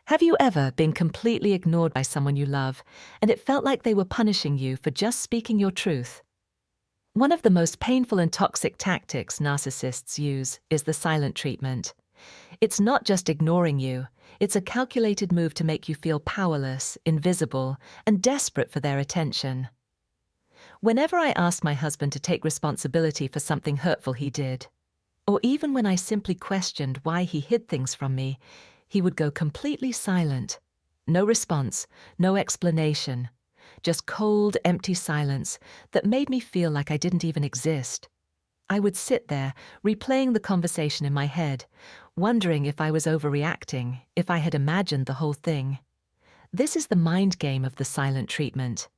Have you ever been completely ignored by someone you love, and it felt like they were punishing you for just speaking your truth? One of the most painful and toxic tactics narcissists use is the silent treatment. It's not just ignoring you, it's a calculated move to make you feel powerless, invisible, and desperate for their attention. Whenever I asked my husband to take responsibility for something hurtful he did, or even when I simply questioned why he hid things from me, he would go completely silent. No response, no explanation, just cold, empty silence that made me feel like I didn't even exist. I would sit there, replaying the conversation in my head, wondering if I was overreacting, if I had imagined the whole thing. This is the mind game of the silent treatment.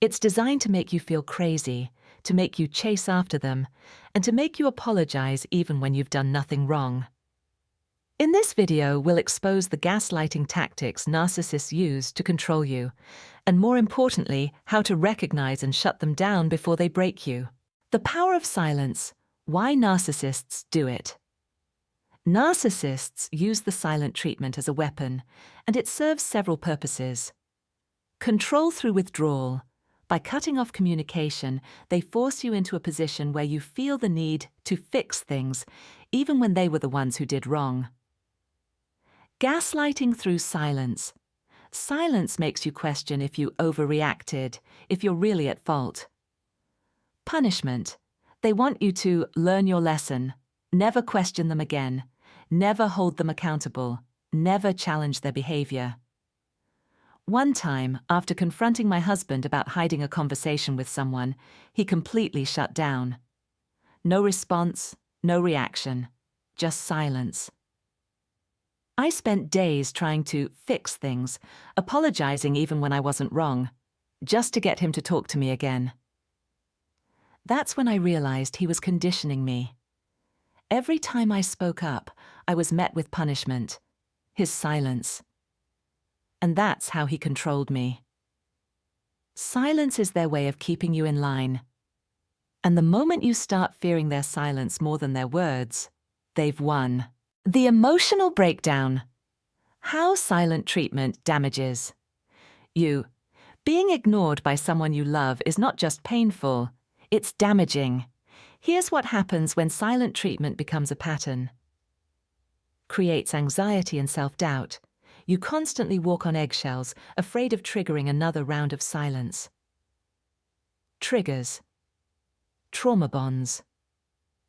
It's designed to make you feel crazy, to make you chase after them, and to make you apologize even when you've done nothing wrong. In this video, we'll expose the gaslighting tactics narcissists use to control you, and more importantly, how to recognize and shut them down before they break you. The power of silence. Why narcissists do it. Narcissists use the silent treatment as a weapon, and it serves several purposes. Control through withdrawal. By cutting off communication, they force you into a position where you feel the need to fix things, even when they were the ones who did wrong. Gaslighting through silence. Silence makes you question if you overreacted, if you're really at fault. Punishment. They want you to learn your lesson, never question them again, never hold them accountable, never challenge their behavior. One time, after confronting my husband about hiding a conversation with someone, he completely shut down. No response, no reaction, just silence. I spent days trying to fix things, apologizing even when I wasn't wrong, just to get him to talk to me again. That's when I realized he was conditioning me. Every time I spoke up, I was met with punishment, his silence. And that's how he controlled me. Silence is their way of keeping you in line. And the moment you start fearing their silence more than their words, they've won. The emotional breakdown. How silent treatment damages you. Being ignored by someone you love is not just painful, it's damaging. Here's what happens when silent treatment becomes a pattern. Creates anxiety and self-doubt. You constantly walk on eggshells, afraid of triggering another round of silence. Triggers. Trauma bonds.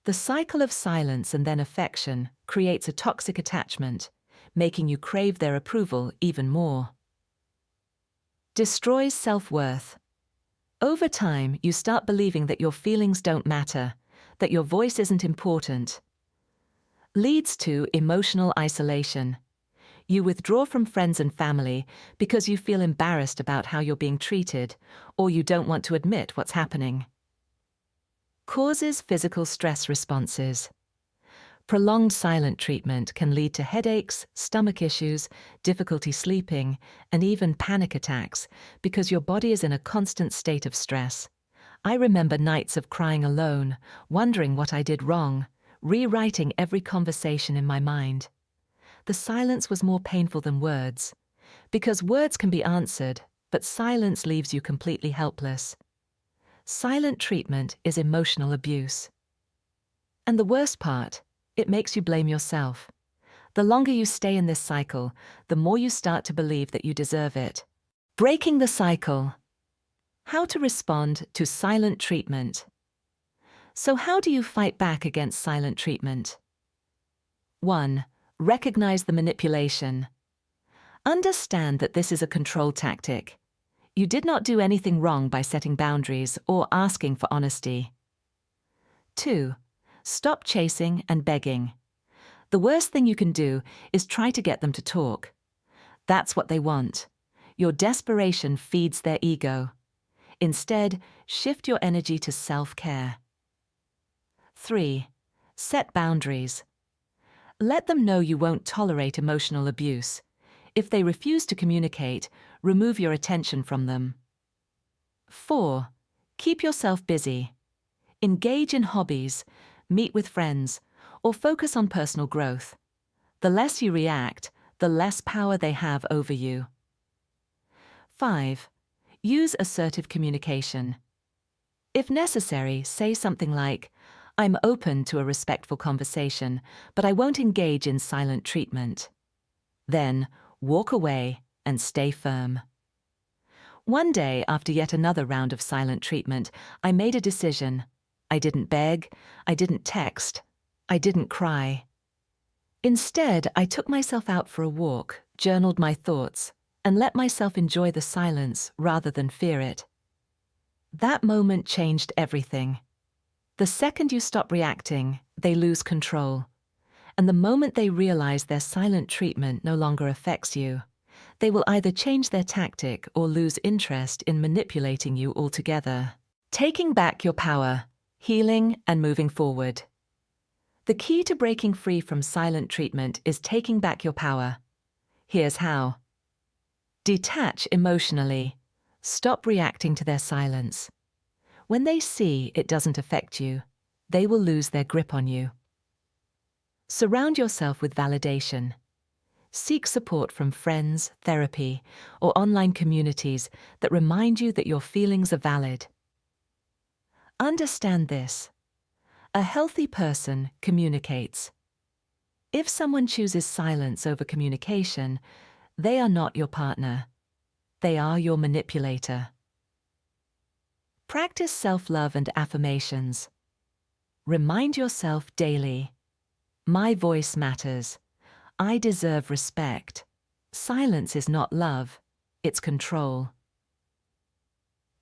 The cycle of silence and then affection creates a toxic attachment, making you crave their approval even more. Destroys self-worth. Over time, you start believing that your feelings don't matter, that your voice isn't important. Leads to emotional isolation. You withdraw from friends and family because you feel embarrassed about how you're being treated, or you don't want to admit what's happening. Causes physical stress responses. Prolonged silent treatment can lead to headaches, stomach issues, difficulty sleeping, and even panic attacks because your body is in a constant state of stress. I remember nights of crying alone, wondering what I did wrong, rewriting every conversation in my mind. The silence was more painful than words, because words can be answered, but silence leaves you completely helpless. Silent treatment is emotional abuse. And the worst part, it makes you blame yourself. The longer you stay in this cycle, the more you start to believe that you deserve it. Breaking the cycle. How to respond to silent treatment. So how do you fight back against silent treatment? 1. Recognize the manipulation. Understand that this is a control tactic. You did not do anything wrong by setting boundaries or asking for honesty. 2. Stop chasing and begging. The worst thing you can do is try to get them to talk. That's what they want. Your desperation feeds their ego. Instead, shift your energy to self-care. 3. Set boundaries. Let them know you won't tolerate emotional abuse. If they refuse to communicate, remove your attention from them. 4. Keep yourself busy. Engage in hobbies, meet with friends, or focus on personal growth. The less you react, the less power they have over you. 5. Use assertive communication. If necessary, say something like, "I'm open to a respectful conversation, but I won't engage in silent treatment." Then, walk away and stay firm. One day, after yet another round of silent treatment, I made a decision. I didn't beg, I didn't text, I didn't cry. Instead, I took myself out for a walk, journaled my thoughts, and let myself enjoy the silence rather than fear it. That moment changed everything. The second you stop reacting, they lose control. And the moment they realize their silent treatment no longer affects you, they will either change their tactic or lose interest in manipulating you altogether. Taking back your power, healing and moving forward. The key to breaking free from silent treatment is taking back your power. Here's how. Detach emotionally. Stop reacting to their silence. When they see it doesn't affect you, they will lose their grip on you. Surround yourself with validation. Seek support from friends, therapy, or online communities that remind you that your feelings are valid. Understand this. A healthy person communicates. If someone chooses silence over communication, they are not your partner. They are your manipulator. Practice self-love and affirmations. Remind yourself daily, "My voice matters. I deserve respect. Silence is not love, it's control."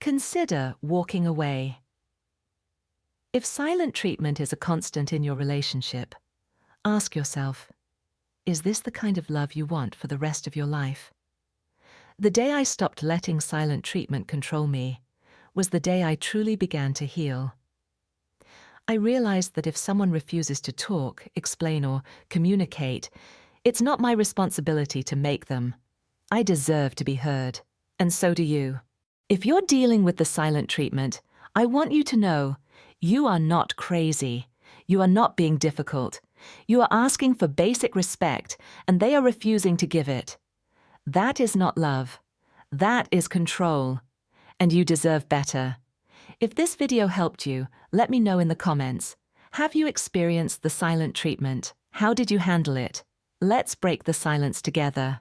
Consider walking away. If silent treatment is a constant in your relationship, ask yourself, is this the kind of love you want for the rest of your life? The day I stopped letting silent treatment control me was the day I truly began to heal. I realized that if someone refuses to talk, explain, or communicate, it's not my responsibility to make them. I deserve to be heard, and so do you. If you're dealing with the silent treatment, I want you to know you are not crazy. You are not being difficult. You are asking for basic respect, and they are refusing to give it. That is not love. That is control. And you deserve better. If this video helped you, let me know in the comments. Have you experienced the silent treatment? How did you handle it? Let's break the silence together.